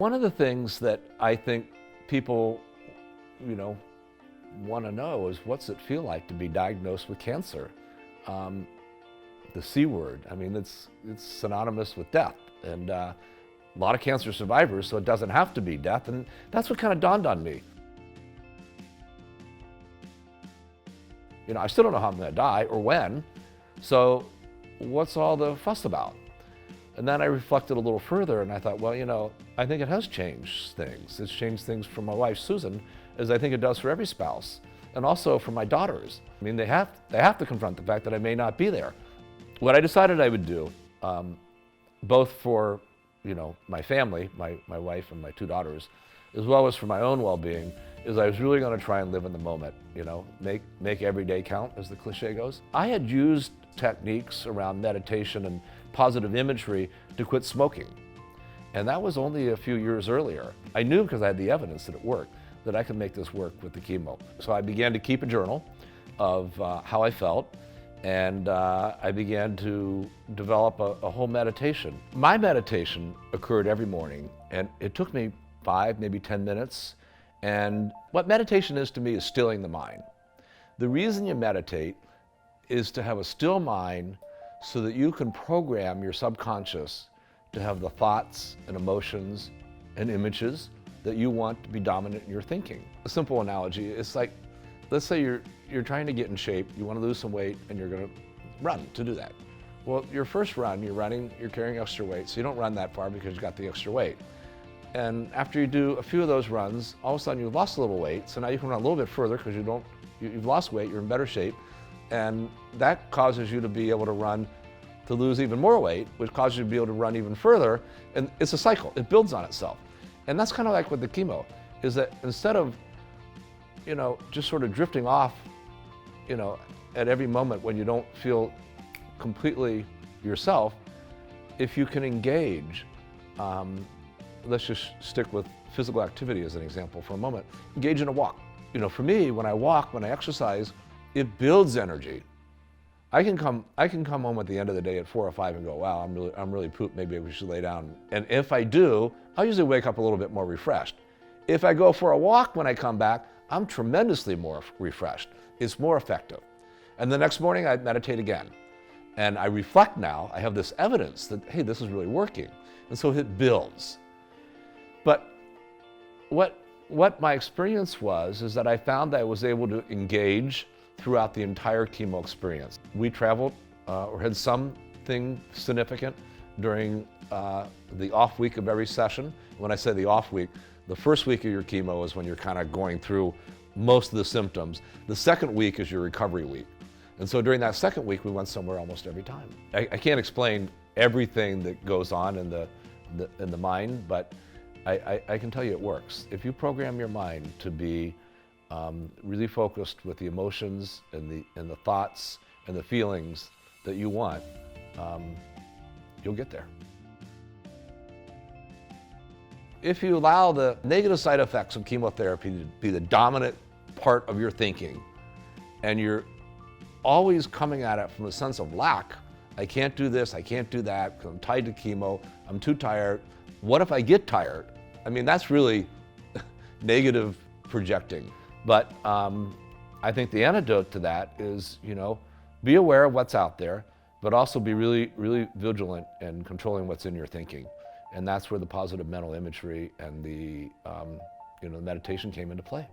One of the things that I think people, want to know is what's it feel like to be diagnosed with cancer? The C word, I mean, it's synonymous with death. And a lot of cancer survivors, so it doesn't have to be death. And that's what kind of dawned on me. I still don't know how I'm going to die or when, so what's all the fuss about? And then I reflected a little further and I thought, well, I think it has changed things. It's changed things for my wife, Susan, as I think it does for every spouse, and also for my daughters. I mean, they have to confront the fact that I may not be there. What I decided I would do, both for, my family, my wife and my two daughters, as well as for my own well-being, is I was really going to try and live in the moment, make every day count, as the cliche goes. I had used techniques around meditation and positive imagery to quit smoking. And that was only a few years earlier. I knew, because I had the evidence that it worked, that I could make this work with the chemo. So I began to keep a journal of how I felt, and I began to develop a whole meditation. My meditation occurred every morning, and it took me 5, maybe 10 minutes. And what meditation is to me is stilling the mind. The reason you meditate is to have a still mind so that you can program your subconscious to have the thoughts and emotions and images that you want to be dominant in your thinking. A simple analogy, it's like, let's say you're trying to get in shape, you want to lose some weight, and you're going to run to do that. Well, your first run, you're carrying extra weight, so you don't run that far because you got the extra weight. And after you do a few of those runs, all of a sudden you've lost a little weight, so now you can run a little bit further because you've lost weight, you're in better shape, and that causes you to be able to lose even more weight, which causes you to be able to run even further, and it's a cycle, it builds on itself. And that's kind of like with the chemo, is that instead of, just sort of drifting off, at every moment when you don't feel completely yourself, if you can engage, let's just stick with physical activity as an example for a moment. Engage in a walk. For me, when I walk, when I exercise, it builds energy. I can come home at the end of the day at 4 or 5 and go, wow, I'm really pooped, maybe we should lay down. And if I do, I'll usually wake up a little bit more refreshed. If I go for a walk when I come back, I'm tremendously more refreshed. It's more effective. And the next morning I meditate again. And I reflect now, I have this evidence that, hey, this is really working. And so it builds. But what my experience was is that I found that I was able to engage throughout the entire chemo experience. We traveled or had something significant during the off week of every session. When I say the off week, the first week of your chemo is when you're kind of going through most of the symptoms. The second week is your recovery week. And so during that second week, we went somewhere almost every time. I can't explain everything that goes on in the mind, but I can tell you it works. If you program your mind to be really focused with the emotions and the thoughts and the feelings that you want, you'll get there. If you allow the negative side effects of chemotherapy to be the dominant part of your thinking, and you're always coming at it from a sense of lack, I can't do this, I can't do that, because I'm tied to chemo, I'm too tired. What if I get tired? I mean, that's really negative projecting. But I think the antidote to that is, be aware of what's out there, but also be really, really vigilant in controlling what's in your thinking. And that's where the positive mental imagery and the meditation came into play.